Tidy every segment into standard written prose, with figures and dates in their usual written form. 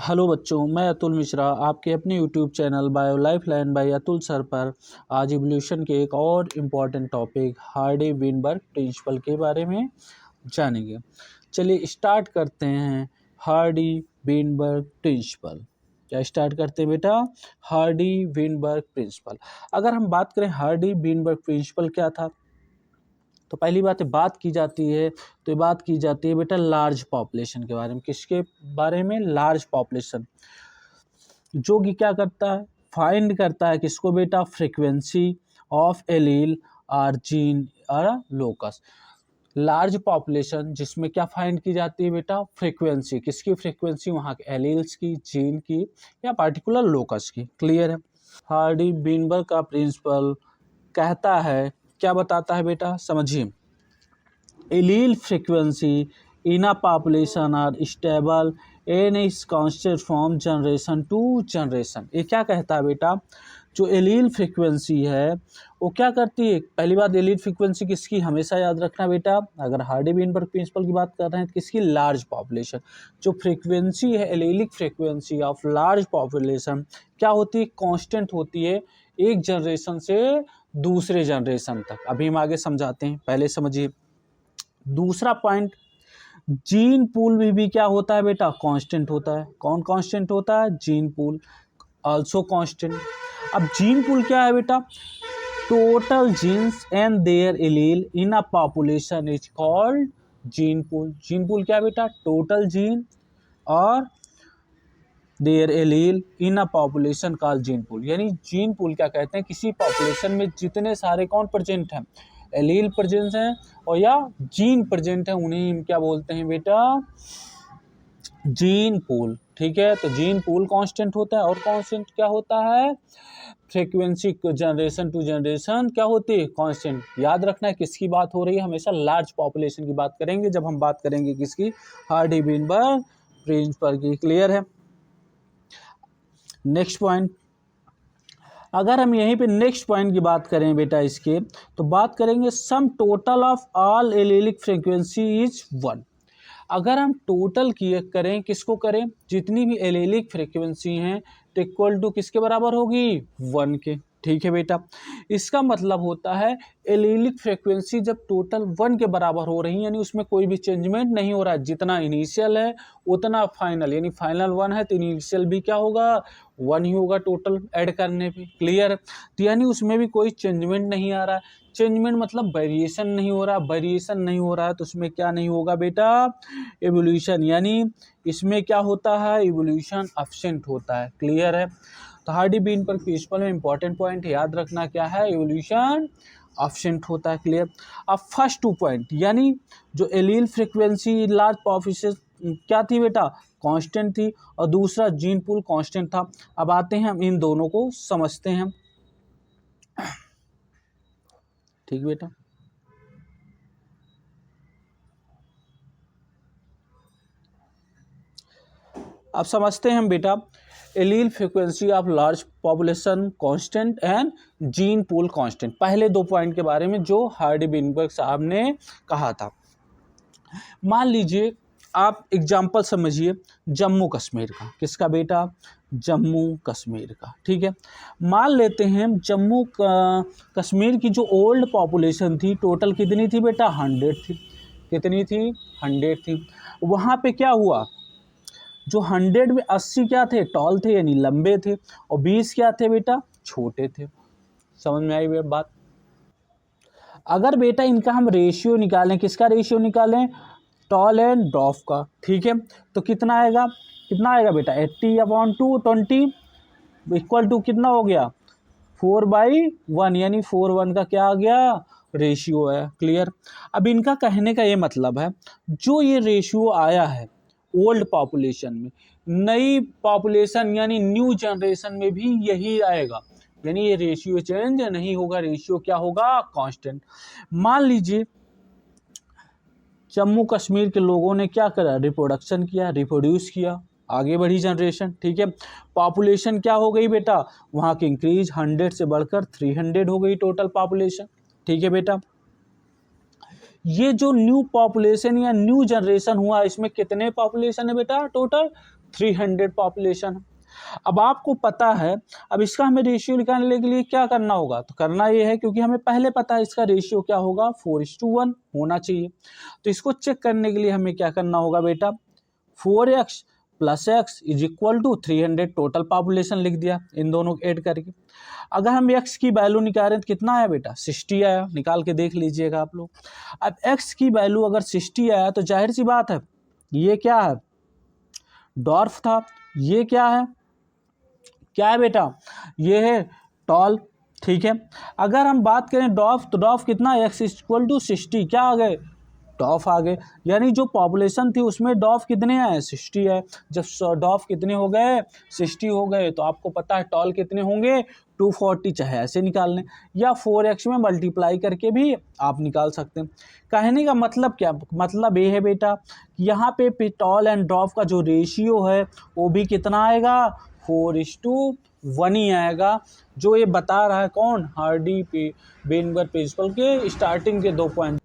Hello बच्चों, मैं अतुल मिश्रा आपके अपने YouTube channel bio life line by Atul sir पर आज इवोल्यूशन के एक और important topic Hardy Weinberg principal के बारे में जानेंगे। चलिए स्टार्ट करते हैं। हार्डी विनबर्ग प्रिंसिपल क्या स्टार्ट करते हैं बेटा? Hardy Weinberg principal. अगर हम बात करें हार्डी विनबर्ग प्रिंसिपल क्या था, तो पहली बात की जाती है तो ये बात की जाती है बेटा लार्ज पॉपुलेशन के बारे में। किसके बारे में? Large population. जो कि क्या करता है? फाइंड करता है किसको बेटा? फ्रीक्वेंसी ऑफ एलील और जीन और लोकस। लार्ज पॉपुलेशन जिसमें क्या फाइंड की जाती है बेटा? फ्रीक्वेंसी। किसकी फ्रीक्वेंसी? वहाँ के एलील्स की, जीन की या पार्टिकुलर लोकस की। क्लियर है? हार्डी विनबर्ग का प्रिंसिपल कहता है, क्या बताता है बेटा? समझिए। Allele frequency in a population are stable and is constant from generation to generation. ये क्या कहता है बेटा? जो एलील फ्रीक्वेंसी है वो क्या करती है? पहली बात, एलील फ्रीक्वेंसी किसकी? हमेशा याद रखना बेटा, अगर हार्डी विनबर्ग प्रिंसिपल की बात कर रहे हैं तो किसकी? Large population. जो फ्रीक्वेंसी है allelic frequency of large population क्या होती है? कांस्टेंट होती है एक जनरेशन से दूसरे जनरेशन तक। अभी हम आगे समझाते हैं, पहले समझिए। दूसरा पॉइंट, जीन पूल भी क्या होता है बेटा? कांस्टेंट होता है। कौन कांस्टेंट होता है? Gene pool also constant. अब जीन पूल क्या है बेटा? Total genes and their allele in a population is called gene pool. Gene pool क्या है बेटा? टोटल जीन और their allele in a population called gene pool. यानी जीन पूल क्या कहते हैं? किसी पॉपुलेशन में जितने सारे कौन प्रेजेंट हैं, एलील प्रेजेंट हैं और या जीन प्रेजेंट है, उन्हें हम क्या बोलते हैं बेटा? Gene pool. ठीक है, तो जीन पूल कांस्टेंट होता है और कांस्टेंट क्या होता है? फ्रीक्वेंसी जनरेशन टू जनरेशन क्या होती है? कांस्टेंट। याद रखना है किसकी बात हो रही है? हमेशा लार्ज पॉपुलेशन की बात करेंगे जब हम बात करेंगे किसकी? हार्डी विनबर्ग प्रिंसिपल की। क्लियर है? नेक्स्ट पॉइंट, अगर हम यहीं पे नेक्स्ट पॉइंट की बात करें बेटा इसके, तो बात करेंगे sum total of all allelic frequency is 1। अगर हम टोटल किए करें, किसको करें? जितनी भी एलीलिक फ्रीक्वेंसी हैं तो इक्वल टू किसके बराबर होगी? 1 के। ठीक है बेटा, इसका मतलब होता है एलीलिक फ्रीक्वेंसी जब टोटल 1 के बराबर हो रही है, यानी उसमें कोई भी चेंजमेंट नहीं हो रहा है। जितना इनिशियल है उतना फाइनल, यानी फाइनल 1 है तो इनिशियल भी क्या होगा? 1 ही होगा टोटल ऐड करने पे। क्लियर? तो यानी उसमें भी कोई चेंजमेंट नहीं आ रहा है। चेंजमेंट मतलब वेरिएशन नहीं हो रहा। वेरिएशन नहीं हो रहा है तो उसमें क्या नहीं होगा बेटा? एवोल्यूशन। यानी इसमें क्या होता है? एवोल्यूशन एब्सेंट होता है। क्लियर है? तो हार्डी विनबर्ग प्रिंसिपल में इंपॉर्टेंट पॉइंट याद रखना क्या है? एवोल्यूशन एब्सेंट होता है। क्लियर? अब फर्स्ट 2 पॉइंट, यानी जो एलील फ्रीक्वेंसी लार्ज पॉपुलेशन क्या थी बेटा? कांस्टेंट थी, और दूसरा जीन पूल कांस्टेंट था। अब आते हैं हम इन दोनों को समझते हैं। ठीक बेटा, अब समझते हैं हम बेटा allele frequency of large population constant and gene pool constant. पहले 2 पॉइंट के बारे में जो हार्डी विनबर्ग साहब ने कहा था। मान लीजिए आप एग्जाम्पल समझिए जम्मू कश्मीर का। किसका बेटा? जम्मू कश्मीर का। ठीक है, मान लेते हैं जम्मू कश्मीर की जो ओल्ड पॉपुलेशन थी टोटल कितनी थी बेटा? 100 थी। कितनी थी? 100 थी। वहाँ पे क्या हुआ? जो 100 में 80 क्या थे? टॉल थे, यानी लंबे थे, और 20 क्या थे बेटा? छोटे थे। समझ में आई बात? अगर बेटा इनका हम रेशियो निकालें, किसका रेशियो निकालें? टॉल एंड ड्वार्फ का। ठीक है, तो कितना आएगा? कितना आएगा बेटा? 80/220 इक्वल टू कितना हो गया? 4/1, यानी 4:1 का क्या आ गया? रेशियो है। क्लियर? अब इनका कहने का ये मतलब है जो ये रेशियो आया है ओल्ड पॉपुलेशन में, नई पॉपुलेशन यानी न्यू जनरेशन में भी यही आएगा। यानी ये रेशियो चेंज नहीं होगा, रेशियो क्या होगा? कांस्टेंट। मान लीजिए जम्मू कश्मीर के लोगों ने क्या करा? रिप्रोडक्शन किया, रिप्रोड्यूस किया, आगे बढ़ी जनरेशन। ठीक है, पॉपुलेशन क्या हो गई बेटा? वहाँ की इंक्रीज 100 से बढ़कर 300 हो गई टोटल पॉपुलेशन। ठीक है बेटा, ये जो न्यू पॉपुलेशन या न्यू जनरेशन हुआ इसमें कितने पॉपुलेशन है बेटा? Total 300 population. अब आपको पता है, अब इसका हमें रेशियो निकालने के लिए क्या करना होगा, तो करना ये है, क्योंकि हमें पहले पता है इसका रेशियो क्या होगा, 4:1 होना चाहिए। तो इसको चेक करने के लिए हमें क्या करना होगा बेटा, 4x + x = 300 टोटल पॉपुलेशन लिख दिया इन दोनों को ऐड करके। अगर हम x की वैल्यू निकाल रहे हैं तो कितना आया बेटा, 60 आया, निकाल के देख लीजिएगा आप लोग। अब x की वैल्यू अगर 60 आया तो जाहिर सी बात है ये क्या है, डॉर्फ था, ये क्या है बेटा, ये है टॉल। ठीक है, अगर हम बात करें डॉफ, तो डॉफ कितना, x = 60, क्या आ गए, डॉफ आ गए। यानी जो पॉपुलेशन थी उसमें डॉफ कितने आए, 60 है। जब डॉफ कितने हो गए, 60 हो गए, तो आपको पता है टॉल कितने होंगे, 240, चाहे ऐसे निकाल लें या 4x में मल्टीप्लाई करके भी आप निकाल सकते हैं। कहने का मतलब क्या, मतलब ये है बेटा कि यहाँ पे टॉल एंड डॉफ का जो रेशियो है वो भी कितना आएगा, 4:1 ही आएगा, जो ये बता रहा है कौन, हार्डी वेनबर्ग प्रिंसिपल के स्टार्टिंग के 2 पॉइंट,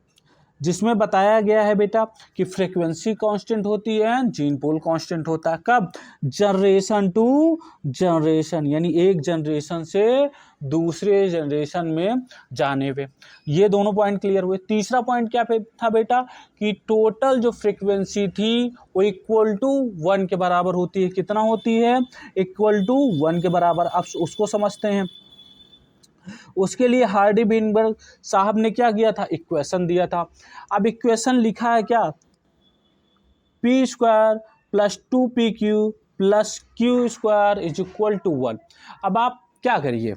जिसमें बताया गया है बेटा कि फ्रीक्वेंसी कांस्टेंट होती है, जीन पोल कांस्टेंट होता है, कब, जनरेशन टू जनरेशन, यानी एक जनरेशन से दूसरे जनरेशन में जाने पे। ये दोनों पॉइंट क्लियर हुए। तीसरा पॉइंट क्या था बेटा कि टोटल जो फ्रीक्वेंसी थी वो =1 के बराबर होती है। कितना होती है, =1 के बराबर। अब उसको समझते हैं। उसके लिए हार्डी वेनबर्ग साहब ने क्या किया था, इक्वेशन दिया था। अब इक्वेशन लिखा है क्या, p² + 2pq + q² = 1। अब आप क्या करिए,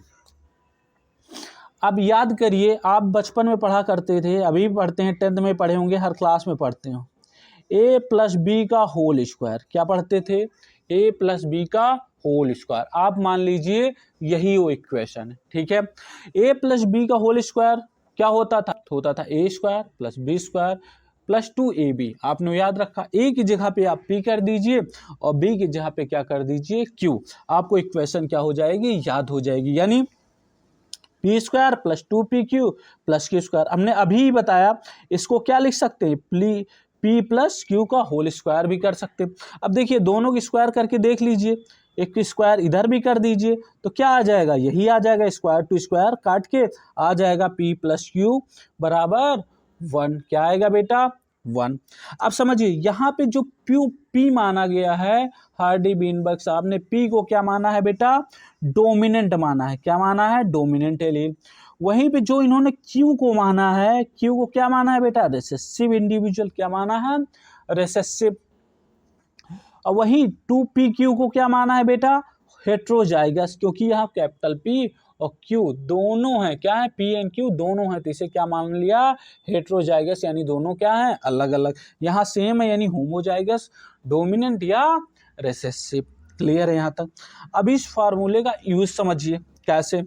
अब याद करिए, आप बचपन में पढ़ा करते थे, अभी भी पढ़ते हैं, 10th में पढ़े होंगे, हर क्लास में पढ़ते हो, a + b का होल स्क्वायर, क्या पढ़ते थे, a + b का होल स्क्वायर। आप मान लीजिए यही वो इक्वेशन है, ठीक है। a + b का होल स्क्वायर क्या होता था, a² + b² + 2ab। आपने याद रखा, a की जगह पे आप p कर दीजिए और b की जगह पे क्या कर दीजिए, q। आपको इक्वेशन क्या हो जाएगी, याद हो जाएगी, यानी p² + 2pq + q²। हमने अभी बताया, इसको क्या लिख सकते हैं, p + q का होल स्क्वायर भी कर सकते हैं। अब देखिए दोनों की स्क्वायर करके देख लीजिए, एक स्क्वायर इधर भी कर दीजिए तो क्या आ जाएगा, यही आ जाएगा, स्क्वायर टू स्क्वायर काट के आ जाएगा, p + q = 1। क्या आएगा बेटा, 1। अब समझिए यहाँ पे जो p माना गया है, हार्डी वेनबर्ग साहब ने p को क्या माना है बेटा, डोमिनेंट माना है। क्या माना है, डोमिनेंट एलील। वहीं पे जो इन्होंने q को माना है, q को क्या माना है बेटा, रिसेसिव इंडिविजुअल। क्या माना है, रिसेसिव। और वहीं 2pq को क्या माना है बेटा, हेट्रोजाइगस, क्योंकि यहाँ कैपिटल P और Q दोनों हैं, क्या है, P एंड Q दोनों हैं, तो इसे क्या मान लिया, हेट्रोजाइगस, यानी दोनों क्या है, अलग अलग। यहाँ सेम है, यानी होमोजाइगस, डोमिनेंट या रिसेसिव। क्लियर है यहाँ तक। अब इस फार्मूले का यूज समझिए कैसे,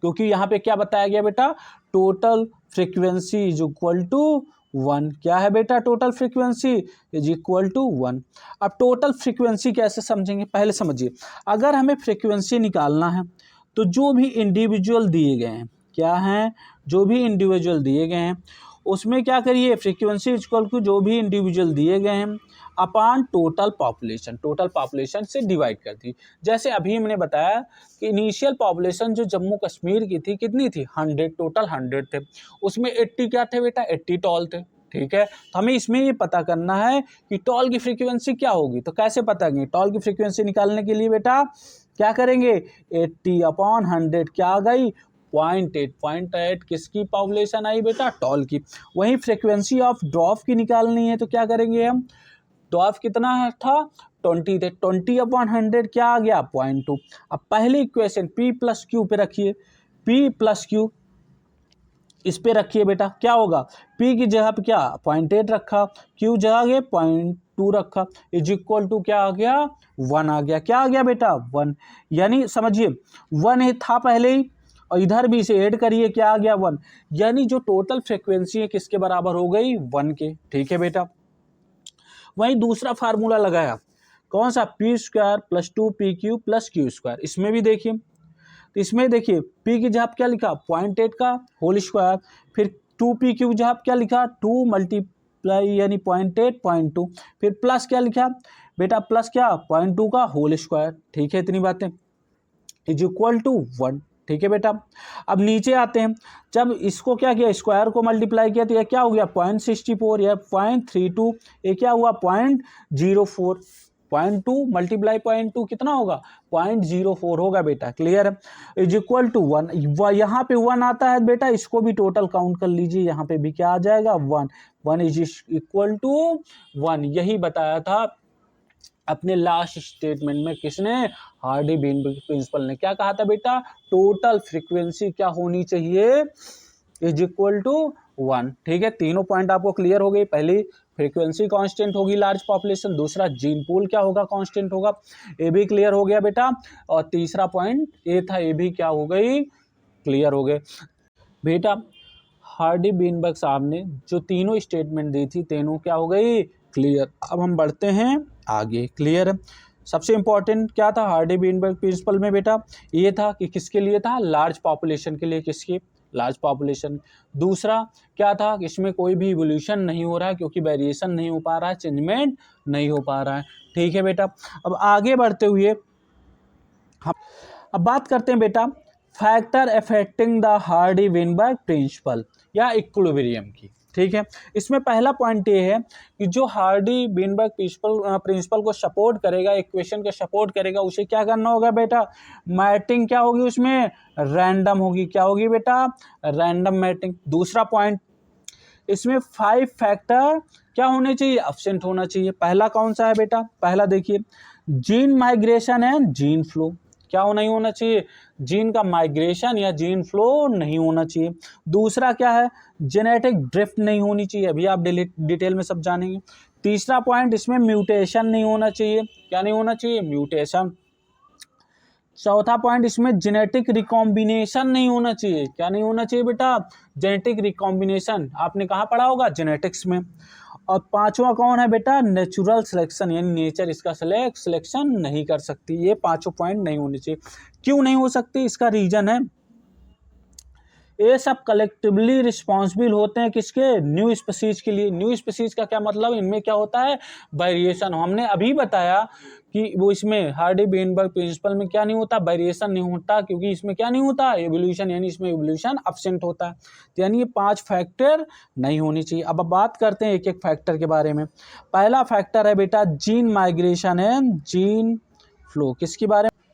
क्योंकि यहाँ पे क्या बताया गया बेटा, टोटल फ्रीक्वेंसी = 1। क्या है बेटा, टोटल फ्रीक्वेंसी = 1। अब टोटल फ्रीक्वेंसी कैसे समझेंगे, पहले समझिए, अगर हमें फ्रीक्वेंसी निकालना है तो जो भी इंडिविजुअल दिए गए हैं, क्या हैं, जो भी इंडिविजुअल दिए गए हैं उसमें क्या करिए, फ्रीक्वेंसी = जो भी इंडिविजुअल दिए गए हैं अपॉन टोटल पॉपुलेशन से डिवाइड कर दी। जैसे अभी हमने बताया कि इनिशियल पॉपुलेशन जो जम्मू कश्मीर की थी कितनी थी, 100, टोटल 100 थे, उसमें 80 क्या थे बेटा, 80 टॉल थे। ठीक है, तो हमें इसमें ये पता करना है कि टॉल की फ्रीक्वेंसी क्या होगी। तो कैसे पता करेंगे, टॉल की फ्रीक्वेंसी निकालने के लिए बेटा क्या करेंगे, 80/100 क्या आ गई, 0.8 किसकी पॉपुलेशन आई बेटा, टॉल की। वहीं फ्रीक्वेंसी ऑफ ड्रॉप की निकालनी है तो क्या करेंगे हम, ड्रॉप कितना था, 20 थे, 20/100 क्या आ गया, 0.2। अब पहली इक्वेशन p + q पे रखिए, p + q इस पे रखिए बेटा, क्या होगा, p की जगह पे क्या 0.8 रखा, q जगह 0.2 रखा, = क्या आ गया, 1 आ गया। क्या आ गया बेटा, 1। यानी समझिए 1 था पहले ही, और इधर भी इसे ऐड करिए, क्या आ गया, 1। यानी जो टोटल फ्रीक्वेंसी है किसके बराबर हो गई, 1 के। ठीक है बेटा, वहीं दूसरा फार्मूला लगाया, कौन सा, p² + 2pq + q²। इसमें भी देखिए, तो इसमें देखिए p की जगह क्या लिखा, 0.8 का होल स्क्वायर, फिर 2pq जगह क्या लिखा, 2 × यानी 0.8 0.2, फिर प्लस क्या लिखा, बेटा प्लस क्या 0.2 का होल स्क्वायर, ठीक है, इतनी बातें, इज इक्वल टू 1, ठीक है बेटा। अब नीचे आते हैं, जब इसको क्या किया, स्क्वायर को मल्टीप्लाई किया तो यह क्या हो गया 0.64, यह 0.32, ये क्या हुआ 0.04, 0.2 मल्टीप्लाई 0.2 कितना होगा 0.04 होगा बेटा, क्लियर है। इज इक्वल टू 1, यहाँ पे 1 आता है बेटा, इसको भी टोटल काउंट कर लीजिए, यहाँ पे भी क्या आ जाएगा 1, 1 इज इक्वल टू 1, यही बताया था अपने लास्ट स्टेटमेंट में किसने, हार्डी बीनबर्ग प्रिंसिपल ने। क्या कहा था बेटा, टोटल फ्रीक्वेंसी क्या होनी चाहिए, इज इक्वल टू 1, ठीक है। तीनों पॉइंट आपको क्लियर हो गई, पहली फ्रीक्वेंसी कांस्टेंट होगी लार्ज पॉपुलेशन, दूसरा जीन पूल क्या होगा कांस्टेंट होगा, ये भी क्लियर हो गया बेटा, और तीसरा पॉइंट ये था, ये भी क्या हो गई, क्लियर हो गए बेटा। हार्डी बीनबर्ग साहब ने जो तीनों स्टेटमेंट दी थी, तीनों क्या हो गई, क्लियर। अब हम बढ़ते हैं आगे, क्लियर है। सबसे इंपॉर्टेंट क्या था हार्डी बीनबर्ग प्रिंसिपल में बेटा, ये था कि किसके लिए था, लार्ज पॉपुलेशन के लिए, किसकी, लार्ज पॉपुलेशन। दूसरा क्या था कि इसमें कोई भी इवोल्यूशन नहीं हो रहा है, क्योंकि वेरिएशन नहीं हो पा रहा है, चेंजमेंट नहीं हो पा रहा है, ठीक है बेटा। अब आगे बढ़ते हुए हम अब बात करते हैं बेटा factor affecting the Hardy Weinberg principle या इक्विलिब्रियम की, ठीक है। इसमें पहला पॉइंट ये है कि जो हार्डी बीनबर्ग प्रिंसिपल को सपोर्ट करेगा, इक्वेशन को सपोर्ट करेगा, उसे क्या करना होगा बेटा, मैटिंग क्या होगी उसमें, रैंडम होगी, क्या होगी बेटा, रैंडम मैटिंग। दूसरा पॉइंट, इसमें 5 फैक्टर क्या होने चाहिए, एब्सेंट होना चाहिए। पहला कौन सा है बेटा, पहला देखिए gene migration and gene flow, क्या नहीं होना चाहिए, जीन का माइग्रेशन या जीन फ्लो नहीं होना चाहिए। दूसरा क्या है, जेनेटिक ड्रिफ्ट नहीं होनी चाहिए, अभी आप डिटेल में सब जानेंगे। तीसरा पॉइंट, इसमें म्यूटेशन नहीं होना चाहिए, क्या नहीं होना चाहिए, म्यूटेशन। चौथा पॉइंट, इसमें जेनेटिक रिकॉम्बिनेशन नहीं होना चाहिए, क्या नहीं होना चाहिए बेटा, जेनेटिक रिकॉम्बिनेशन, आपने कहाँ पढ़ा होगा, जेनेटिक्स में। और पांचवा कौन है बेटा, नेचुरल सिलेक्शन, यानी नेचर इसका सिलेक्शन नहीं कर सकती, ये पांचों पॉइंट नहीं होने चाहिए। क्यों नहीं हो सकती, इसका रीजन है, ये सब कलेक्टिवली रिस्पॉन्सिबल होते हैं किसके, न्यू स्पीसीज के लिए। न्यू स्पीसीज का क्या मतलब, इनमें क्या होता है, वेरिएशन। हमने अभी बताया कि वो इसमें हार्डी बीनबर्ग प्रिंसिपल में क्या नहीं होता, वेरिएशन नहीं होता, क्योंकि इसमें क्या नहीं होता, एवोल्यूशन, यानी इसमें एवोल्यूशन एब्सेंट होता है। तो यानी ये 5 फैक्टर नहीं होनी चाहिए। अब बात करते हैं एक एक फैक्टर के बारे में। पहला फैक्टर है बेटा gene migration and gene flow, किसके बारे में,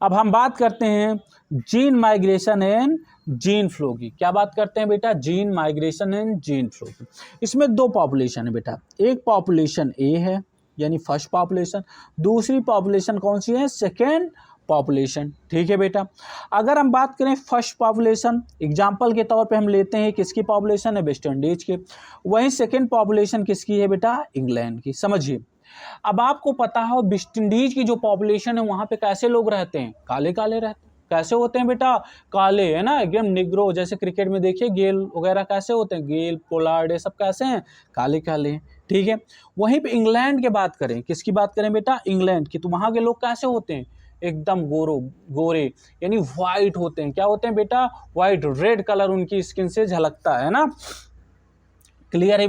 अब हम बात करते हैं gene migration and gene flow की। क्या बात करते हैं बेटा, gene migration and gene flow की। इसमें 2 पॉपुलेशन है बेटा, एक पॉपुलेशन ए है यानी फर्स्ट पॉपुलेशन, दूसरी पॉपुलेशन कौन सी है, सेकेंड पॉपुलेशन, ठीक है बेटा। अगर हम बात करें फर्स्ट पॉपुलेशन, एग्जांपल के तौर पे हम लेते हैं किसकी पॉपुलेशन है, वेस्ट इंडीज की। वहीं सेकेंड पॉपुलेशन किसकी है बेटा, इंग्लैंड की। समझिए, अब आपको पता हो वेस्ट इंडीज की जो पॉपुलेशन है वहां पे कैसे लोग रहते हैं, काले काले रहते हैं। कैसे होते हैं बेटा, काले, है ना, एकदम निग्रो, जैसे क्रिकेट में देखिए गेल वगैरह कैसे होते हैं, गेल पोलार्ड, ये सब कैसे हैं, काले काले हैं, ठीक है। वहीं पे इंग्लैंड की बात करें, किसकी बात करें बेटा, इंग्लैंड की, तो वहां के लोग कैसे होते हैं, एकदम गोरे यानी व्हाइट होते हैं। क्या होते हैं बेटा, व्हाइट, रेड कलर उनकी स्किन से झलकता है ना। क्लियर है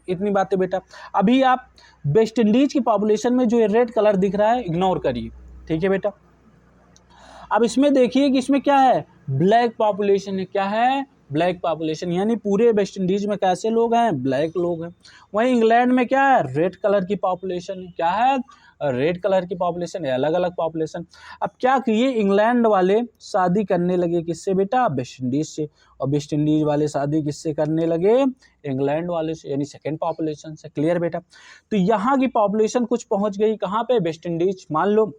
इतनी बातें बेटा। अभी आप वेस्ट इंडीज की पॉपुलेशन में जो ये रेड कलर दिख रहा है इग्नोर करिए, ठीक है बेटा। अब इसमें देखिए कि इसमें क्या है, ब्लैक पॉपुलेशन है, क्या है, ब्लैक पॉपुलेशन, यानी पूरे वेस्ट इंडीज में कैसे लोग हैं, ब्लैक लोग हैं। वहीं इंग्लैंड में क्या है, रेड कलर की पॉपुलेशन है, क्या है, रेड कलर की पॉपुलेशन है, अलग अलग पॉपुलेशन। अब क्या किए, इंग्लैंड वाले शादी करने लगे किससे बेटा, वेस्ट इंडीज से, और वेस्ट इंडीज वाले शादी किससे करने लगे, इंग्लैंड वाले से, यानी सेकेंड पॉपुलेशन से। क्लियर बेटा। तो यहाँ की पॉपुलेशन कुछ पहुंच गई कहाँ पे, वेस्ट इंडीज। मान लो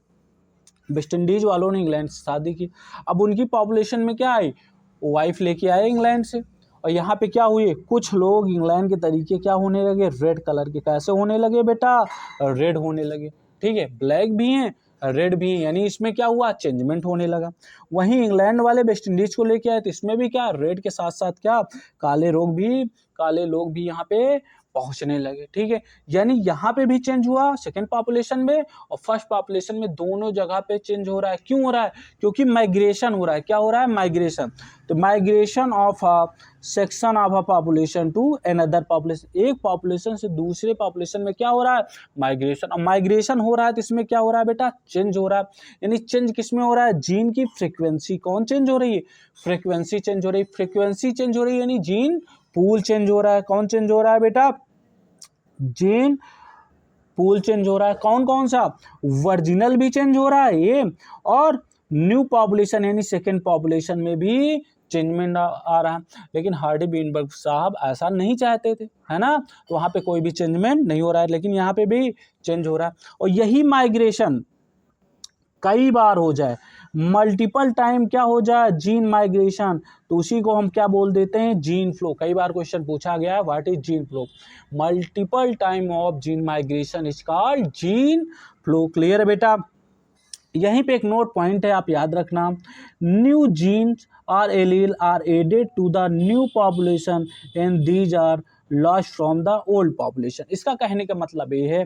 वेस्ट इंडीज वालों ने इंग्लैंड से शादी की, अब उनकी पॉपुलेशन में क्या आई, वाइफ लेके आए इंग्लैंड से, और यहाँ पे क्या हुए, कुछ लोग इंग्लैंड के तरीके क्या होने लगे, रेड कलर के। कैसे होने लगे बेटा, रेड होने लगे, ठीक है। ब्लैक भी हैं, रेड भी हैं, यानी इसमें क्या हुआ, चेंजमेंट होने लगा। वहीं इंग्लैंड वाले वेस्ट इंडीज को लेके आए तो इसमें भी क्या, रेड के साथ साथ क्या, काले लोग भी यहाँ पे पहुंचने लगे। ठीक है, यानी यहाँ पे भी चेंज हुआ सेकेंड पॉपुलेशन में और फर्स्ट पॉपुलेशन में, दोनों जगह पे चेंज हो रहा है। क्यों हो रहा है? क्योंकि माइग्रेशन हो रहा है। क्या हो रहा है? माइग्रेशन। तो migration of a section of a population to another population, एक पॉपुलेशन से दूसरे पॉपुलेशन में क्या हो रहा है? माइग्रेशन। अब माइग्रेशन हो रहा है तो इसमें क्या हो रहा है बेटा? चेंज हो रहा है। यानी चेंज किस में हो रहा है? जीन की फ्रीक्वेंसी। कौन चेंज हो रही है? फ्रीक्वेंसी चेंज हो रही है। फ्रीक्वेंसी चेंज हो रही है यानी जीन पूल चेंज हो रहा है। कौन चेंज हो रहा है बेटा? जीन पूल चेंज हो रहा है। कौन कौन सा? वर्जिनल भी चेंज हो रहा है ये, और न्यू पॉपुलेशन यानी सेकेंड पॉपुलेशन में भी चेंजमेंट आ रहा है। लेकिन हार्डी बीनबर्ग साहब ऐसा नहीं चाहते थे, है ना, तो वहां पे कोई भी चेंजमेंट नहीं हो रहा है, लेकिन यहाँ पे भी चेंज हो रहा है। और यही माइग्रेशन कई बार हो जाए, मल्टीपल टाइम क्या हो जाए? जीन माइग्रेशन, तो उसी को हम क्या बोल देते हैं? Gene flow. कई बार क्वेश्चन पूछा गया है, what is gene flow? Multiple time of gene migration is called gene flow. Clear है बेटा? यहीं पे एक नोट पॉइंट है, आप याद रखना, new genes or allele are added to the new population and these are lost from the old population. इसका कहने का मतलब ये है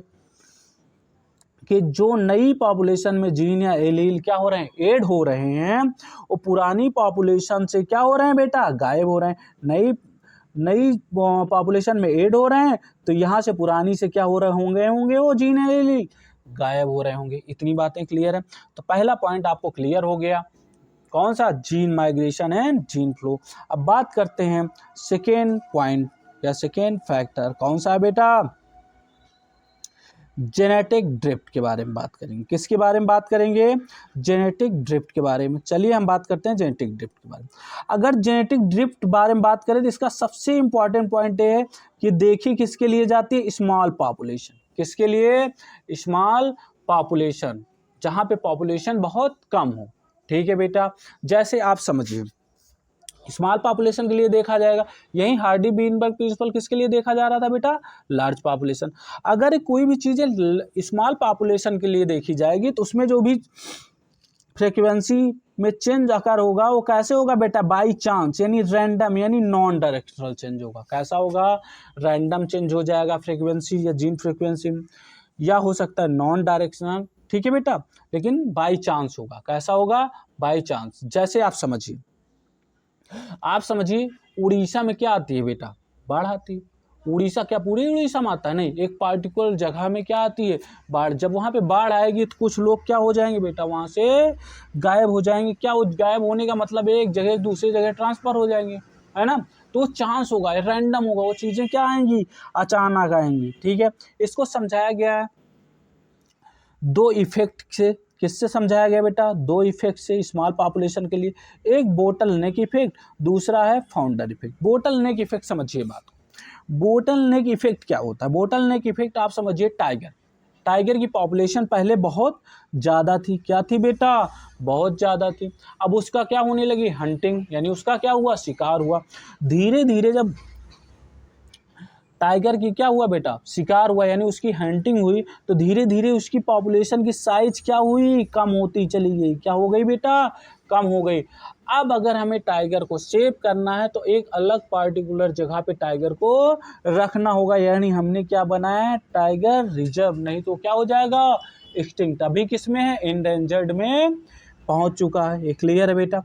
कि जो नई पॉपुलेशन में जीन या एलील क्या हो रहे हैं? ऐड हो रहे हैं, वो पुरानी पॉपुलेशन से क्या हो रहे हैं बेटा? गायब हो रहे हैं। नई पॉपुलेशन में ऐड हो रहे हैं, तो यहाँ से पुरानी से क्या हो रहे होंगे वो जीन या एलील गायब हो रहे होंगे। इतनी बातें क्लियर है? तो पहला पॉइंट आपको क्लियर हो गया, कौन सा? Gene migration and gene flow. अब बात करते हैं सेकेंड पॉइंट या सेकेंड फैक्टर, कौन सा है बेटा? जेनेटिक ड्रिफ्ट के बारे में बात करेंगे। किसके बारे में बात करेंगे? जेनेटिक ड्रिफ्ट के बारे में। चलिए हम बात करते हैं जेनेटिक ड्रिफ्ट के बारे में। अगर जेनेटिक ड्रिफ्ट बारे में बात करें तो इसका सबसे इंपॉर्टेंट पॉइंट ये है कि देखिए किसके लिए जाती है? Small population. किसके लिए? स्मॉल पॉपुलेशन, जहां पे पॉपुलेशन बहुत कम हो। ठीक है बेटा, जैसे आप समझिए स्मॉल पॉपुलेशन के लिए देखा जाएगा, यही हार्डी बीनबर्ग प्रिंसिपल किसके लिए देखा जा रहा था बेटा? Large population. अगर कोई भी चीज़ें स्मॉल पॉपुलेशन के लिए देखी जाएगी तो उसमें जो भी फ्रीक्वेंसी में चेंज अकर होगा वो कैसे होगा बेटा? बाई चांस, यानी रैंडम, यानी नॉन डायरेक्शनल चेंज होगा। कैसा होगा? रैंडम चेंज हो जाएगा फ्रीक्वेंसी या जीन फ्रीक्वेंसी, या हो सकता है नॉन डायरेक्शनल। ठीक है बेटा, लेकिन बाई चांस होगा। कैसा होगा? By chance. जैसे आप समझिए उड़ीसा में क्या आती है बेटा? बाढ़ आती है। उड़ीसा क्या पूरी उड़ीसा में आता है? नहीं, एक पार्टिकुलर जगह में क्या आती है? बाढ़। जब वहाँ पे बाढ़ आएगी तो कुछ लोग क्या हो जाएंगे बेटा? वहाँ से गायब हो जाएंगे। क्या गायब होने का मतलब? एक जगह दूसरी जगह ट्रांसफर हो जाएंगे, है ना। तो चांस होगा, रैंडम होगा, वो चीज़ें क्या आएंगी? अचानक आएंगी। ठीक है, इसको समझाया गया है दो इफेक्ट से। किससे समझाया गया बेटा? दो इफेक्ट से स्मॉल पॉपुलेशन के लिए। एक बोटल नेक इफेक्ट, दूसरा है फाउंडर इफेक्ट। बोटल नेक इफेक्ट समझिए बात। बोटल नेक इफेक्ट क्या होता है? बोटल नेक इफेक्ट आप समझिए टाइगर की पॉपुलेशन पहले बहुत ज़्यादा थी। क्या थी बेटा? बहुत ज़्यादा थी। अब उसका क्या होने लगी? हंटिंग, यानी उसका क्या हुआ? शिकार हुआ। धीरे धीरे जब टाइगर की क्या हुआ बेटा? शिकार हुआ, यानी उसकी हंटिंग हुई, तो धीरे धीरे उसकी पॉपुलेशन की साइज क्या हुई? कम होती चली गई। क्या हो गई बेटा? कम हो गई। अब अगर हमें टाइगर को सेव करना है तो एक अलग पार्टिकुलर जगह पे टाइगर को रखना होगा, यानी हमने क्या बनाया है? Tiger reserve. नहीं तो क्या हो जाएगा? एक्सटिंक्ट। अभी किस में है? इंडेंजर्ड में पहुंच चुका है। ये क्लियर है बेटा?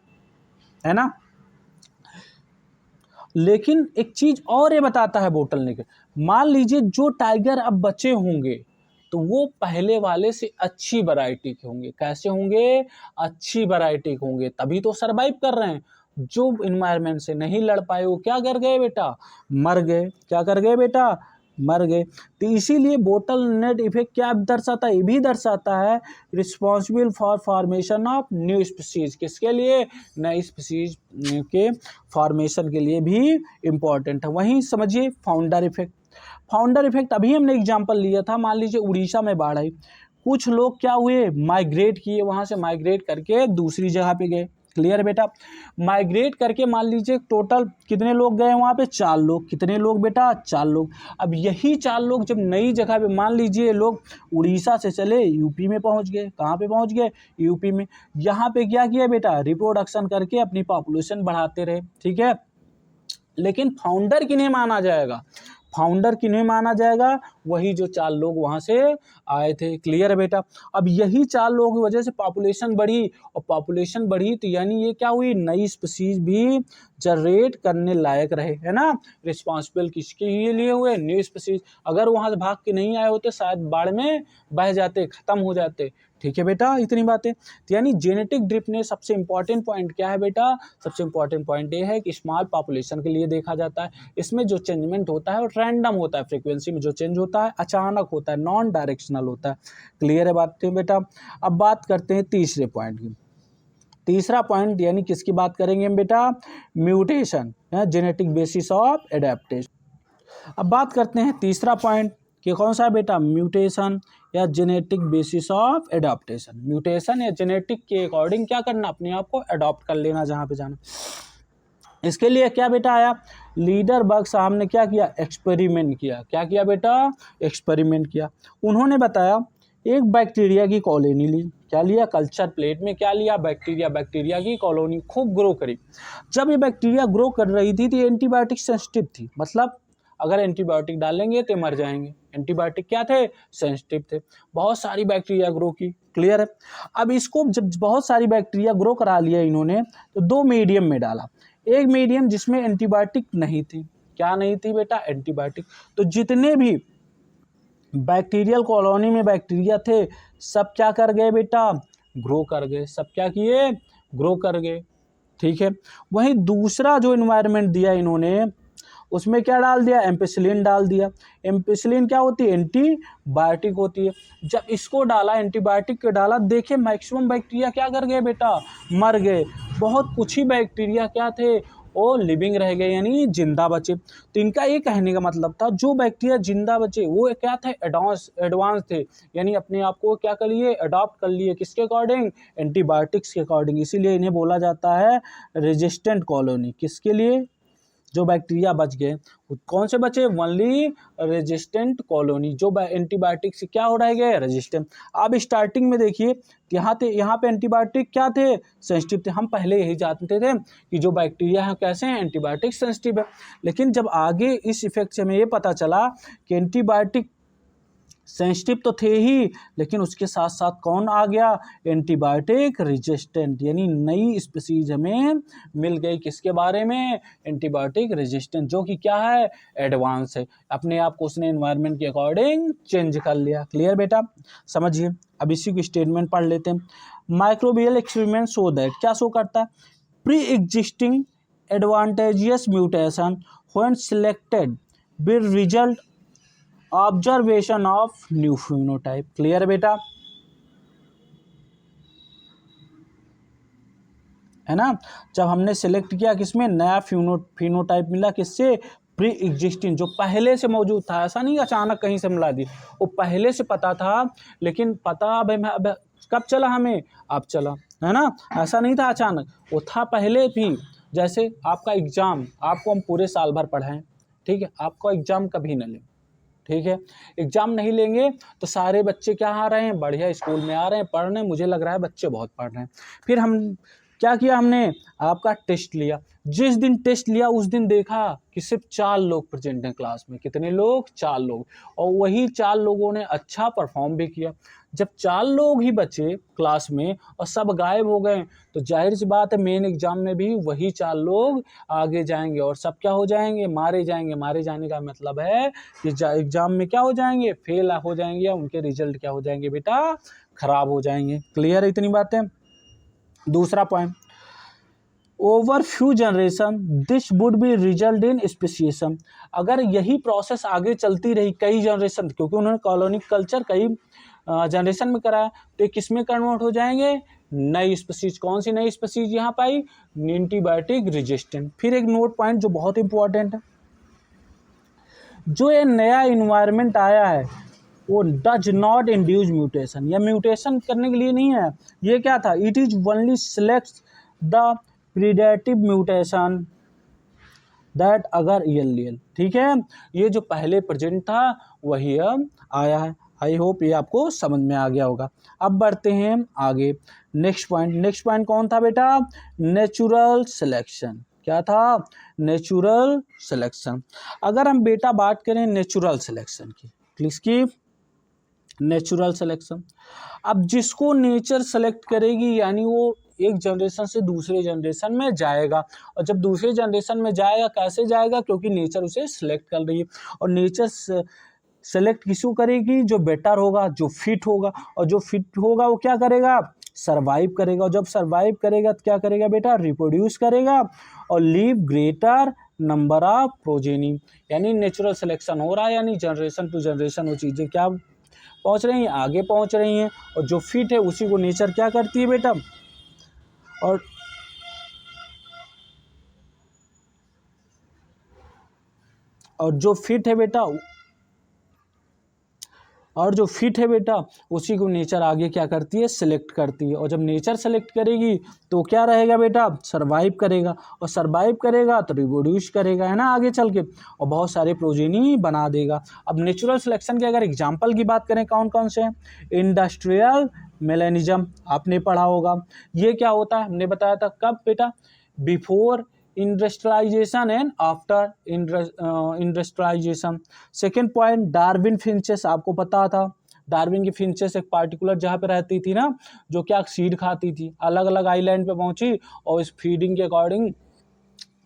है ना। लेकिन एक चीज और ये बताता है बोटल नेक, मान लीजिए जो टाइगर अब बचे होंगे तो वो पहले वाले से अच्छी वैरायटी के होंगे। कैसे होंगे? अच्छी वैरायटी के होंगे, तभी तो सरवाइव कर रहे हैं। जो इन्वायरमेंट से नहीं लड़ पाए वो क्या कर गए बेटा? मर गए। क्या कर गए बेटा? मर गए। तो इसीलिए बोटल नेट इफेक्ट क्या दर्शाता है? ये भी दर्शाता है responsible for formation of new species. किसके लिए? नई स्पीसीज के फॉर्मेशन के लिए भी इम्पॉर्टेंट है। वहीं समझिए फाउंडर इफेक्ट अभी हमने एग्जांपल लिया था। मान लीजिए उड़ीसा में बाढ़ आई, कुछ लोग क्या हुए? माइग्रेट किए, वहां से माइग्रेट करके दूसरी जगह पे गए। क्लियर बेटा? माइग्रेट करके मान लीजिए टोटल कितने लोग गए वहां पे? 4 लोग। कितने लोग बेटा? 4 लोग। अब यही 4 लोग जब नई जगह पे, मान लीजिए लोग उड़ीसा से चले यूपी में पहुंच गए। कहाँ पे पहुंच गए? यूपी में। यहाँ पे क्या किया बेटा? रिप्रोडक्शन करके अपनी पॉपुलेशन बढ़ाते रहे। ठीक है, लेकिन फाउंडर किन्हें माना जाएगा? फाउंडर किन्हें माना जाएगा, वही जो 4 लोग वहाँ से आए थे। क्लियर है बेटा। अब यही 4 लोगों की वजह से पॉपुलेशन बढ़ी, और पॉपुलेशन बढ़ी तो यानी ये क्या हुई, नई स्पीसीज भी जनरेट करने लायक रहे, है ना। रिस्पॉन्सिबल किसके लिए हुए, न्यू स्पीसीज। अगर वहाँ से भाग के नहीं आए होते शायद बाढ़ में बह जाते, खत्म हो जाते। ठीक है बेटा, इतनी बातें। तो यानी जेनेटिक ड्रिफ्ट ने सबसे इंपॉर्टेंट पॉइंट क्या है बेटा, सबसे इंपॉर्टेंट पॉइंट ये है कि स्मॉल पॉपुलेशन के लिए देखा जाता है। इसमें जो चेंजमेंट होता है वो रैंडम होता है, फ्रीक्वेंसी में जो चेंज होता है अचानक होता है, नॉन डायरेक्शनल होता है। क्लियर है बात बेटा। अब बात करते हैं तीसरे पॉइंट की। तीसरा पॉइंट यानी किसकी बात करेंगे हम बेटा, mutation, genetic basis of adaptation. अब बात करते हैं तीसरा पॉइंट कि कौन सा है बेटा, म्यूटेशन या genetic basis of adaptation. Mutation या जेनेटिक के अकॉर्डिंग क्या करना, अपने आप को अडॉप्ट कर लेना जहाँ पे जाना। इसके लिए क्या बेटा आया, लीडरबर्ग साहब ने क्या किया, एक्सपेरिमेंट किया। क्या किया बेटा, एक्सपेरिमेंट किया। उन्होंने बताया एक बैक्टीरिया की कॉलोनी ली, क्या लिया, कल्चर प्लेट में क्या लिया, बैक्टीरिया की कॉलोनी खूब ग्रो करी। जब ये बैक्टीरिया ग्रो कर रही थी तो एंटीबायोटिक सेंसिटिव थी, मतलब अगर एंटीबायोटिक डालेंगे तो मर जाएंगे। एंटीबायोटिक क्या थे, सेंसिटिव थे। बहुत सारी बैक्टीरिया ग्रो की। क्लियर है। अब इसको जब बहुत सारी बैक्टीरिया ग्रो करा लिया इन्होंने तो 2 मीडियम में डाला। एक मीडियम जिसमें एंटीबायोटिक नहीं थी, क्या नहीं थी बेटा, एंटीबायोटिक। तो जितने भी बैक्टीरियल कॉलोनी में बैक्टीरिया थे सब क्या कर गए बेटा, ग्रो कर गए। सब क्या किए, ग्रो कर गए। ठीक है। वहीं दूसरा जो इन्वायरमेंट दिया इन्होंने उसमें क्या डाल दिया, एम्पिसिलिन डाल दिया। एम्पिसिलिन क्या होती है, एंटीबायोटिक होती है। जब इसको डाला, एंटीबायोटिक को डाला, देखिए मैक्सिमम बैक्टीरिया क्या कर गए बेटा, मर गए। बहुत कुछ ही बैक्टीरिया क्या थे, वो लिविंग रह गए, यानी जिंदा बचे। तो इनका ये कहने का मतलब था जो बैक्टीरिया जिंदा बचे वो क्या थे, एडवांस थे, यानी अपने आप को क्या कर लिए, अडॉप्ट कर लिए, किसके अकॉर्डिंग, एंटीबायोटिक्स के अकॉर्डिंग। इसीलिए इन्हें बोला जाता है रेजिस्टेंट कॉलोनी। किसके लिए, जो बैक्टीरिया बच गए कौन से बचे, ओनली रेजिस्टेंट कॉलोनी, जो एंटीबायोटिक से क्या हो रह गए, रेजिस्टेंट। अब स्टार्टिंग में देखिए यहाँ पे एंटीबायोटिक क्या थे, सेंसिटिव थे। हम पहले यही जानते थे कि जो बैक्टीरिया है कैसे हैं, एंटीबायोटिक सेंसिटिव है। लेकिन जब आगे इस इफेक्ट से हमें ये पता चला कि एंटीबायोटिक सेंसिटिव तो थे ही, लेकिन उसके साथ साथ कौन आ गया, एंटीबायोटिक रेजिस्टेंट, यानी नई स्पीसीज हमें मिल गई। किसके बारे में, एंटीबायोटिक रेजिस्टेंट, जो कि क्या है, एडवांस है। अपने आप को उसने एनवायरनमेंट के अकॉर्डिंग चेंज कर लिया। क्लियर बेटा, समझिए। अब इसी को स्टेटमेंट पढ़ लेते हैं। माइक्रोबियल एक्सपेरिमेंट शो दैट, क्या शो करता है, pre existing advantageous mutation when selected will result observation of new phenotype. Clear है बेटा, है ना। जब हमने सिलेक्ट किया किसमें, नया फिनोटाइप मिला, किससे, प्री एग्जिस्टिंग, जो पहले से मौजूद था। ऐसा नहीं अचानक कहीं से मिला दी, वो पहले से पता था, लेकिन पता अब कब चला हमें, अब चला, है ना। ऐसा नहीं था अचानक, वो था पहले भी। जैसे आपका एग्जाम, आपको हम पूरे साल भर पढ़ाएं, ठीक है, आपको एग्जाम कभी न लें, ठीक है। एग्जाम नहीं लेंगे तो सारे बच्चे क्या आ रहे हैं, बढ़िया स्कूल में आ रहे हैं, पढ़ रहे हैं, मुझे लग रहा है बच्चे बहुत पढ़ रहे हैं। फिर हम क्या किया, हमने आपका टेस्ट लिया। जिस दिन टेस्ट लिया उस दिन देखा कि सिर्फ 4 लोग प्रेजेंट हैं क्लास में। कितने लोग, 4 लोग। और वही 4 लोगों ने अच्छा परफॉर्म भी किया। जब 4 लोग ही बचे क्लास में और सब गायब हो गए तो जाहिर सी बात है मेन एग्जाम में भी वही 4 लोग आगे जाएंगे और सब क्या हो जाएंगे, मारे जाएंगे। मारे जाने का मतलब है कि एग्जाम में क्या हो जाएंगे, फेल हो जाएंगे, या उनके रिजल्ट क्या हो जाएंगे बेटा, खराब हो जाएंगे। क्लियर है इतनी बातें। दूसरा point, over few generation this would be result in speciation. अगर यही प्रोसेस आगे चलती रही कई जनरेशन, क्योंकि उन्होंने कॉलोनी कल्चर कई जनरेशन में कराया, तो किस में कन्वर्ट हो जाएंगे, नई स्पीसीज। कौन सी नई स्पीसीज यहाँ पाई, एंटीबायोटिक रेजिस्टेंट। फिर एक नोट पॉइंट जो बहुत इंपॉर्टेंट है, जो ये नया इन्वायरमेंट आया है वो डज नॉट इंड्यूस म्यूटेशन, या म्यूटेशन करने के लिए नहीं है। ये क्या था, it is only selects the preadaptive mutation that अगर ईएलडीएल। ठीक है, ये जो पहले प्रेजेंट था वही अब आया है। आई होप ये आपको समझ में आ गया होगा। अब बढ़ते हैं आगे। नेक्स्ट पॉइंट कौन था बेटा, नेचुरल सिलेक्शन। क्या था? Natural selection. अगर हम बेटा बात करें नेचुरल सिलेक्शन की, किसकी? Natural selection. अब जिसको नेचर सेलेक्ट करेगी यानी वो एक जनरेशन से दूसरे जनरेशन में जाएगा, और जब दूसरे जनरेशन में जाएगा कैसे जाएगा? क्योंकि नेचर उसे सिलेक्ट कर रही है, और नेचर सेलेक्ट किसको करेगी? जो बेटर होगा, जो फिट होगा, और जो फिट होगा वो क्या करेगा? सर्वाइव करेगा, और जब सर्वाइव करेगा तो क्या करेगा बेटा? रिप्रोड्यूस करेगा और leave greater number of progeny. यानी नेचुरल सिलेक्शन हो रहा है, यानी जनरेशन टू जनरेशन वो चीज़ें क्या पहुंच रही हैं? आगे पहुंच रही हैं, और जो फिट है उसी को नेचर क्या करती है बेटा? और जो फिट है बेटा, और जो फिट है बेटा उसी को नेचर आगे क्या करती है? सिलेक्ट करती है, और जब नेचर सेलेक्ट करेगी तो क्या रहेगा बेटा? सर्वाइव करेगा, और सर्वाइव करेगा तो रिप्रोड्यूस करेगा, है ना, आगे चल के, और बहुत सारे प्रोजेनी बना देगा। अब नेचुरल सिलेक्शन के अगर एग्जाम्पल की बात करें कौन कौन से हैं? इंडस्ट्रियल मेलेनिज्म आपने पढ़ा होगा। ये क्या होता है? हमने बताया था कब बेटा? Before industrialisation and after industrialisation. Second point Darwin finches, आपको पता था डार्विन की फिंचेस एक पार्टिकुलर जहाँ पे रहती थी ना, जो क्या सीड खाती थी, अलग अलग आइलैंड पे पहुंची और इस फीडिंग के अकॉर्डिंग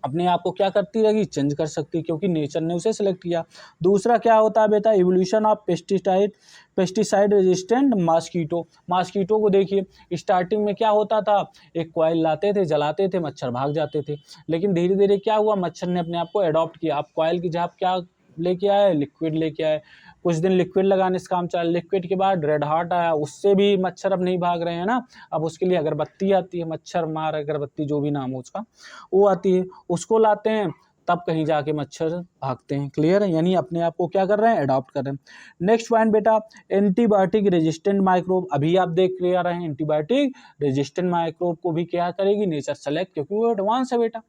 अपने आप को क्या करती रहेगी? चेंज कर सकती, क्योंकि नेचर ने उसे सिलेक्ट किया। दूसरा क्या होता है बेटा? Evolution of pesticide resistant mosquito. Mosquito को देखिए, स्टार्टिंग में क्या होता था? एक कॉइल लाते थे, जलाते थे, मच्छर भाग जाते थे, लेकिन धीरे धीरे क्या हुआ? मच्छर ने अपने आप को अडॉप्ट किया। अब कॉइल की जगह क्या लेके आए? लिक्विड लेके आए। कुछ दिन लिक्विड लगाने से काम चला, लिक्विड के बाद रेड हॉट आया, उससे भी मच्छर अब नहीं भाग रहे हैं ना। अब उसके लिए अगरबत्ती आती है, मच्छर मार अगरबत्ती जो भी नाम हो उसका, वो आती है, उसको लाते हैं, तब कहीं जाके मच्छर भागते हैं। क्लियर है? यानी अपने आप को क्या कर रहे हैं? अडॉप्ट कर रहे हैं। नेक्स्ट पॉइंट बेटा, एंटीबायोटिक रेजिस्टेंट माइक्रोब। अभी आप देख ले रहे हैं एंटीबायोटिक रेजिस्टेंट माइक्रोब को भी क्या करेगी? नेचर सेलेक्ट, क्योंकि वो एडवांस है बेटा।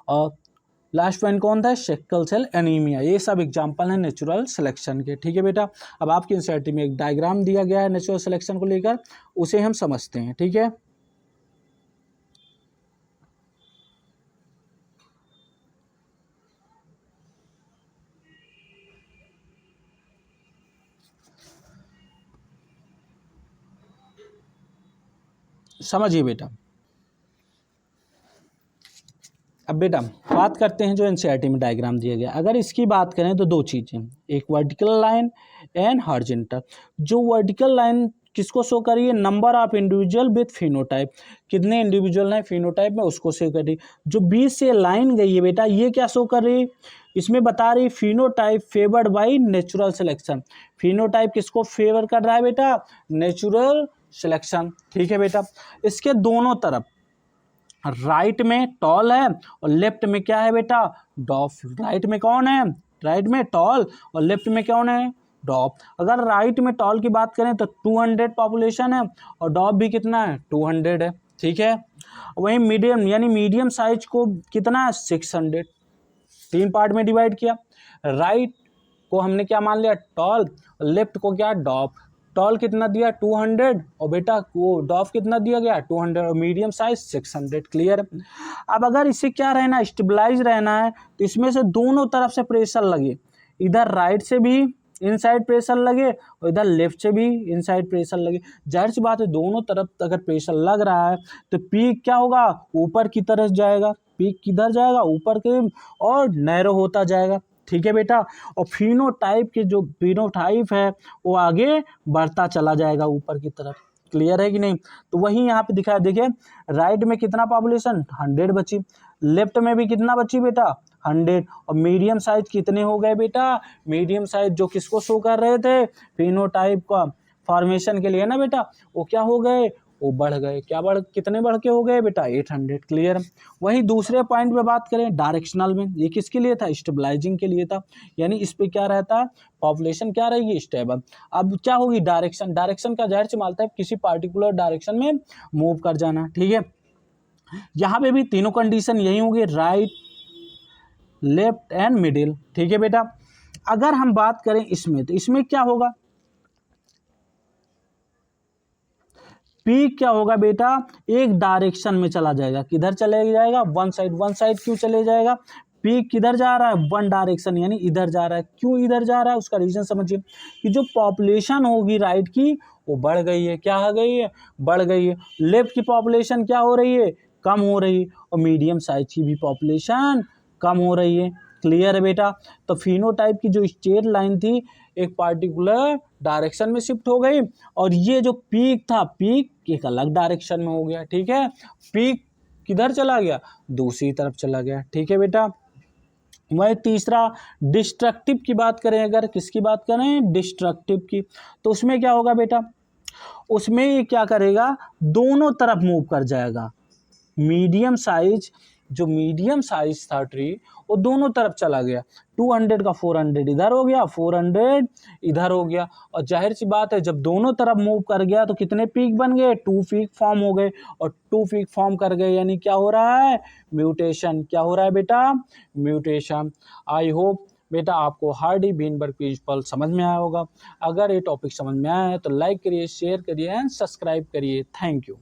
और लास्ट पॉइंट कौन था? Sickle cell anaemia. ये सब एग्जांपल हैं नेचुरल सिलेक्शन के। ठीक है बेटा, अब आपकी एनसीईआरटी में एक डायग्राम दिया गया है नेचुरल सिलेक्शन को लेकर, उसे हम समझते हैं। ठीक है, समझिए बेटा। अब बेटा बात करते हैं जो एनसीईआरटी में डायग्राम दिया गया। अगर इसकी बात करें तो दो चीज़ें, एक वर्टिकल लाइन एंड हॉरिजॉन्टल। जो वर्टिकल लाइन किसको शो करिए? Number of individual with phenotype, कितने इंडिविजुअल हैं फिनोटाइप में, उसको शो करिए। जो बीच से लाइन गई है बेटा, ये क्या शो कर रही है? इसमें बता रही phenotype favoured by natural selection. Phenotype किसको फेवर कर रहा है बेटा? Natural selection. ठीक है बेटा, इसके दोनों तरफ राइट में टॉल है और लेफ्ट में क्या है बेटा? डॉफ। राइट में कौन है? राइट में टॉल, और लेफ्ट में कौन है? डॉफ। अगर राइट में टॉल की बात करें तो 200 पॉपुलेशन है, और डॉफ भी कितना है? 200 है। ठीक है, वहीं मीडियम यानी मीडियम साइज को कितना है? 600। तीन पार्ट में डिवाइड किया। राइट को हमने क्या मान लिया? टॉल, और लेफ्ट को क्या? डॉफ। टॉल कितना दिया? 200, और बेटा वो डॉफ कितना दिया गया? 200, और मीडियम साइज 600। क्लियर? अब अगर इसे क्या रहना? स्टेबलाइज रहना है, तो इसमें से दोनों तरफ से प्रेशर लगे, इधर राइट से भी इनसाइड प्रेशर लगे और इधर लेफ्ट से भी इनसाइड प्रेशर लगे। जाहिर सी बात है दोनों तरफ अगर प्रेशर लग रहा है तो पीक क्या होगा? ऊपर की तरफ जाएगा। पीक किधर जाएगा? ऊपर के, और नैरो होता जाएगा। ठीक है बेटा, और फिनोटाइप के जो फिनोटाइप है वो आगे बढ़ता चला जाएगा ऊपर की तरफ। क्लियर है कि नहीं? तो वही यहाँ पे दिखाया, देखिए राइट में कितना पॉपुलेशन? 100 बची, लेफ्ट में भी कितना बची बेटा? 100, और मीडियम साइज कितने हो गए बेटा? मीडियम साइज जो किसको शो कर रहे थे? फिनोटाइप का फॉर्मेशन के लिए ना बेटा, वो क्या हो गए? वो बढ़ गए। क्या बढ़, कितने बढ़ के हो गए बेटा? 800। क्लियर? वहीं दूसरे पॉइंट पे बात करें डायरेक्शनल में, ये किसके लिए था? स्टेबलाइजिंग के लिए था। यानी इस पे क्या रहता है? पॉपुलेशन क्या रहेगी? स्टेबल। अब क्या होगी? डायरेक्शन। डायरेक्शन का जाहिर सी मानता है किसी पार्टिकुलर डायरेक्शन में मूव कर जाना। ठीक है, यहाँ पे भी तीनों कंडीशन यही होंगे, राइट, लेफ्ट एंड मिडिल। ठीक है बेटा, अगर हम बात करें इसमें, तो इसमें क्या होगा? पीक क्या होगा बेटा, एक डायरेक्शन में चला जाएगा, किधर चले जाएगा, वन साइड क्यों चले जाएगा, पीक किधर जा रहा है, वन डायरेक्शन यानी इधर जा रहा है। क्यों इधर जा रहा है, उसका रीजन समझिए कि जो पॉपुलेशन होगी राइट की वो बढ़ गई है, क्या हो गई है, बढ़ गई है। लेफ्ट की पॉपुलेशन क्या हो रही है, कम हो रही है, और मीडियम साइज की भी पॉपुलेशन कम हो रही है। क्लियर है बेटा। तो फिनोटाइप की जो स्ट्रेट लाइन थी एक पार्टिकुलर डायरेक्शन में शिफ्ट हो गई, और ये जो पीक था पीक एक अलग डायरेक्शन में हो गया। ठीक है, पीक किधर चला गया, दूसरी तरफ चला गया। ठीक है बेटा। वही तीसरा डिस्ट्रक्टिव की बात करें, अगर किसकी बात करें, डिस्ट्रक्टिव की, तो उसमें क्या होगा बेटा, उसमें ये क्या करेगा, दोनों तरफ मूव कर जाएगा। मीडियम साइज, जो मीडियम साइज था ट्री वो दोनों तरफ चला गया। 200 का 400 इधर हो गया, 400 इधर हो गया, और जाहिर सी बात है जब दोनों तरफ मूव कर गया तो कितने पीक बन गए, 2 पीक फॉर्म हो गए, और 2 पीक फॉर्म कर गए यानी क्या हो रहा है, म्यूटेशन। क्या हो रहा है बेटा, म्यूटेशन। आई होप बेटा आपको हार्डी वीनबर्ग प्रिंसिपल समझ में आया होगा। अगर ये टॉपिक समझ में आया है तो लाइक करिए, शेयर करिए एंड सब्सक्राइब करिए। Thank you.